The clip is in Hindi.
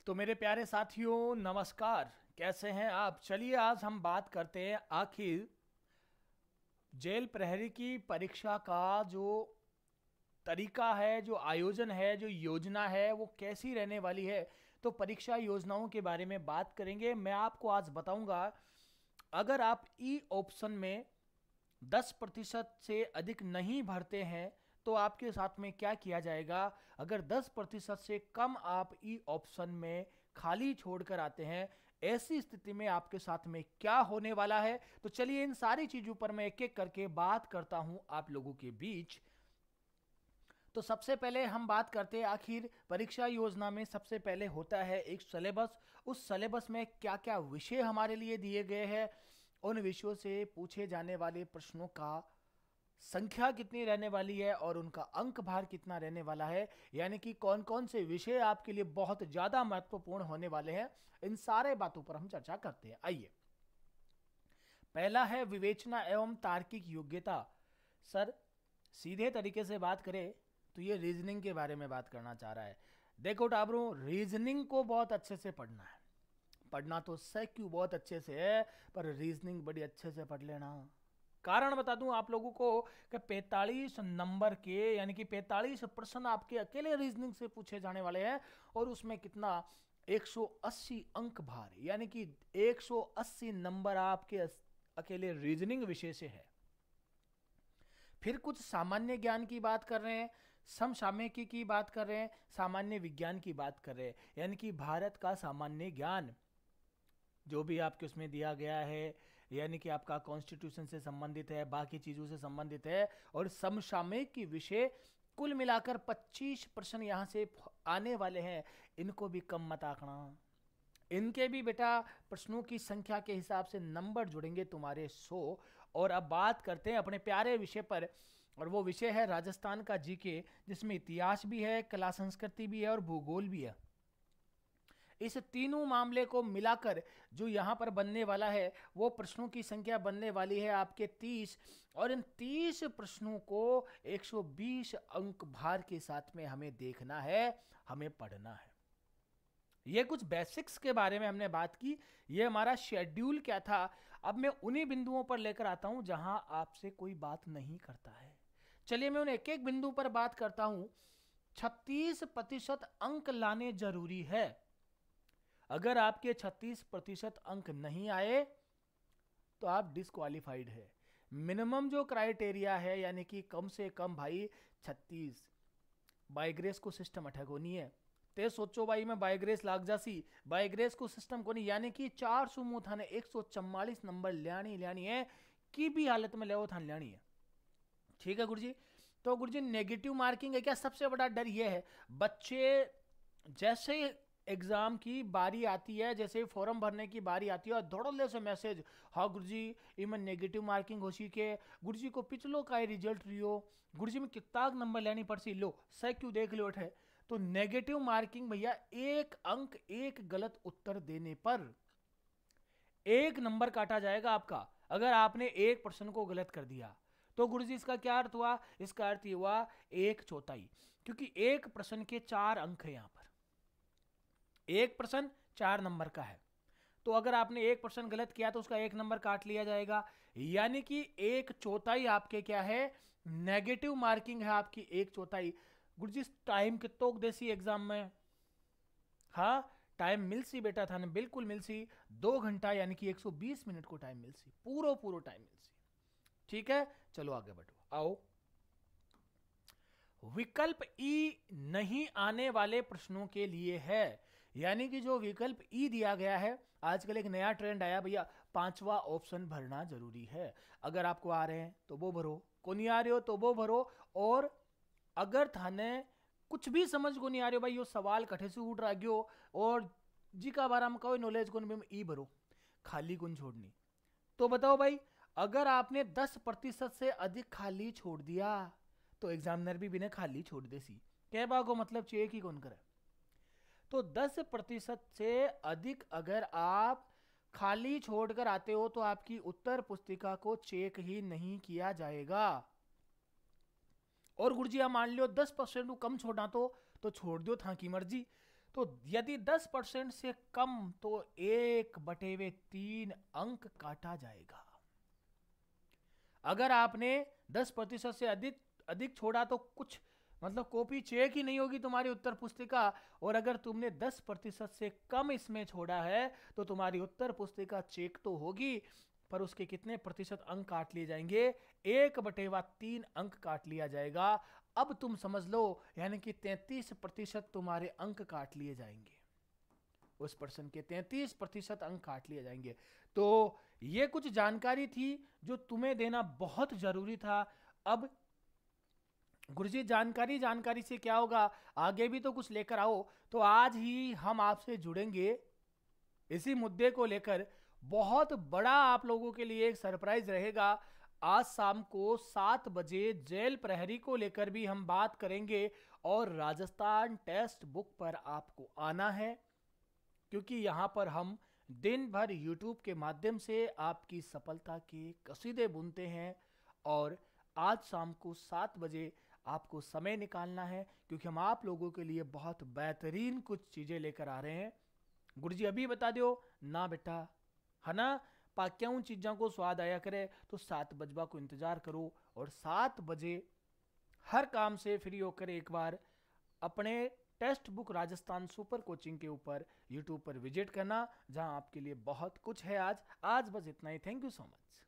तो मेरे प्यारे साथियों नमस्कार। कैसे हैं आप? चलिए आज हम बात करते हैं आखिर जेल प्रहरी की परीक्षा का जो तरीका है, जो आयोजन है, जो योजना है वो कैसी रहने वाली है। तो परीक्षा योजनाओं के बारे में बात करेंगे। मैं आपको आज बताऊंगा अगर आप ई ऑप्शन में 10% से अधिक नहीं भरते हैं तो आपके साथ में क्या किया जाएगा। अगर 10% से कम आप ई ऑप्शन में खाली छोड़कर आते हैं, ऐसी स्थिति में आपके साथ में क्या होने वाला है। तो चलिए इन सारी चीजों पर मैं एक एक करके बात करता हूं आप लोगों के बीच। तो सबसे पहले हम बात करते हैं आखिर परीक्षा योजना में सबसे पहले होता है एक सिलेबस। उस सिलेबस में क्या क्या विषय हमारे लिए दिए गए हैं, उन विषयों से पूछे जाने वाले प्रश्नों का संख्या कितनी रहने वाली है और उनका अंक भार कितना रहने वाला है, यानी कि कौन कौन से विषय आपके लिए बहुत ज्यादा महत्वपूर्ण होने वाले हैं। इन सारे बातों पर हम चर्चा करते हैं। आइए, पहला है विवेचना एवं तार्किक योग्यता। सर सीधे तरीके से बात करें तो ये रीजनिंग के बारे में बात करना चाह रहा है। देखो टाबरू, रीजनिंग को बहुत अच्छे से पढ़ना है। पढ़ना तो क्यों बहुत अच्छे से है, पर रीजनिंग बड़ी अच्छे से पढ़ लेना। कारण बता दूं आप लोगों को कि 45 नंबर के यानी कि 45 प्रश्न आपके अकेले रीजनिंग से पूछे जाने वाले हैं और उसमें कितना 180 अंक भार, यानी कि 180 नंबर आपके अकेले रीजनिंग विषय से है। फिर कुछ सामान्य ज्ञान की बात कर रहे हैं, समसामयिकी की बात कर रहे हैं, सामान्य विज्ञान की बात कर रहे हैं, यानी कि भारत का सामान्य ज्ञान जो भी आपके उसमें दिया गया है, यानी कि आपका कॉन्स्टिट्यूशन से संबंधित है, बाकी चीज़ों से संबंधित है। और समसामयिक की विषय कुल मिलाकर 25 प्रश्न यहाँ से आने वाले हैं। इनको भी कम मत आंकना। इनके भी बेटा प्रश्नों की संख्या के हिसाब से नंबर जुड़ेंगे तुम्हारे 100। और अब बात करते हैं अपने प्यारे विषय पर, और वो विषय है राजस्थान का जीके, जिसमें इतिहास भी है, कला संस्कृति भी है और भूगोल भी है। इस तीनों मामले को मिलाकर जो यहाँ पर बनने वाला है वो प्रश्नों की संख्या बनने वाली है आपके 30। और इन 30 प्रश्नों को 120 अंक भार के साथ में हमें देखना है, हमें पढ़ना है। ये कुछ बेसिक्स के बारे में हमने बात की, ये हमारा शेड्यूल क्या था। अब मैं उन्हीं बिंदुओं पर लेकर आता हूं जहां आपसे कोई बात नहीं करता है। चलिए मैं उन एक एक बिंदु पर बात करता हूं। 36% अंक लाने जरूरी है। अगर आपके 36% अंक नहीं आए तो आप डिस्क्वालिफाइड है। मिनिमम जो क्राइटेरिया है, यानी कि कम से कम भाई 36। बाईग्रेस को सिस्टम अटैक होनी है। ते सोचो भाई मैं बाईग्रेस लाग जासी, बाईग्रेस को सिस्टम को नहीं, यानी कि 400 मुंह थाने 144 नंबर लियानी है, की भी हालत में ले थाने लियानी है। ठीक है गुरुजी। तो गुरुजी नेगेटिव मार्किंग है क्या? सबसे बड़ा डर यह है, बच्चे जैसे एग्जाम की बारी आती है, जैसे फॉर्म भरने की बारी आती है और दौड़ले से मैसेज, हाँ गुरुजी इमन नेगेटिव मार्किंग हो सी के, गुरुजी को पिछलो का रिजल्ट रियो, गुरुजी में कितना नंबर लेनी पड़सी, लो सह क्यों देख लो है। तो नेगेटिव मार्किंग भैया, एक अंक एक गलत उत्तर देने पर 1 नंबर काटा जाएगा आपका। अगर आपने एक प्रश्न को गलत कर दिया तो गुरुजी इसका क्या अर्थ हुआ? इसका अर्थ हुआ 1/4, क्योंकि एक प्रश्न के 4 अंक है। यहां पर एक प्रश्न 4 नंबर का है, तो अगर आपने एक प्रश्न गलत किया तो उसका 1 नंबर काट लिया जाएगा, यानी कि 1/4 आपके क्या है? नेगेटिव मार्किंग है आपकी 1/4। गुरुजी टाइम कितो देसी एग्जाम में? हाँ टाइम मिलसी बेटा थाने, बिल्कुल मिलसी। 2 घंटा यानी कि 120 मिनट को टाइम मिलसी, पूरो टाइम मिलसी। ठीक है, चलो आगे बढ़ो। आओ, विकल्प ई नहीं आने वाले प्रश्नों के लिए है, यानी कि जो विकल्प ई दिया गया है, आजकल एक नया ट्रेंड आया भैया, 5वां ऑप्शन भरना जरूरी है। अगर आपको आ रहे हैं तो वो भरो, को नहीं आ रहे हो तो वो भरो। और अगर थाने कुछ भी समझ को नहीं आ रहे हो भाई, यो सवाल कठे से उठ रहा गयो और जी का बारे में कोई नॉलेज को नहीं, ई भरो, खाली कौन छोड़नी। तो बताओ भाई, अगर आपने 10% से अधिक खाली छोड़ दिया तो एग्जामिनर भी बिना खाली छोड़ दे सी, कह बा को मतलब चेक ही कौन करे। तो 10% से अधिक अगर आप खाली छोड़कर आते हो तो आपकी उत्तर पुस्तिका को चेक ही नहीं किया जाएगा। और गुरुजी आप मान लो 10% कम छोड़ा तो छोड़ दो था की मर्जी। तो यदि 10% से कम तो 1/3 अंक काटा जाएगा। अगर आपने 10% से अधिक अधिक छोड़ा तो कुछ मतलब कॉपी चेक ही नहीं होगी तुम्हारी उत्तर पुस्तिका। और अगर तुमने 10% से कम इसमें छोड़ा है तो तुम्हारी उत्तर पुस्तिका चेक तो होगी, पर उसके कितने प्रतिशत अंक काट लिए जाएंगे? 1/3 अंक काट लिया जाएगा। अब तुम समझ लो, यानी कि 33% तुम्हारे अंक काट लिए जाएंगे। उस पर्सन के 33% अंक काट लिए जाएंगे। तो ये कुछ जानकारी थी जो तुम्हें देना बहुत जरूरी था। अब गुरुजी जानकारी जानकारी से क्या होगा, आगे भी तो कुछ लेकर आओ। तो आज ही हम आपसे जुड़ेंगे इसी मुद्दे को लेकर। बहुत बड़ा आप लोगों के लिए एक सरप्राइज रहेगा। आज शाम को 7 बजे जेल प्रहरी को लेकर भी हम बात करेंगे, और राजस्थान टेस्ट बुक पर आपको आना है, क्योंकि यहाँ पर हम दिन भर YouTube के माध्यम से आपकी सफलता के कसीदे बुनते हैं। और आज शाम को 7 बजे आपको समय निकालना है, क्योंकि हम आप लोगों के लिए बहुत बेहतरीन कुछ चीज़ें लेकर आ रहे हैं। गुरुजी अभी बता दो ना बेटा, है ना? पाक्याऊं चीज़ों को स्वाद आया करे तो 7 बजवा को इंतज़ार करो, और 7 बजे हर काम से फ्री होकर एक बार अपने test book Rajasthan super coaching के ऊपर YouTube पर विजिट करना, जहां आपके लिए बहुत कुछ है। आज बस इतना ही। Thank you so much.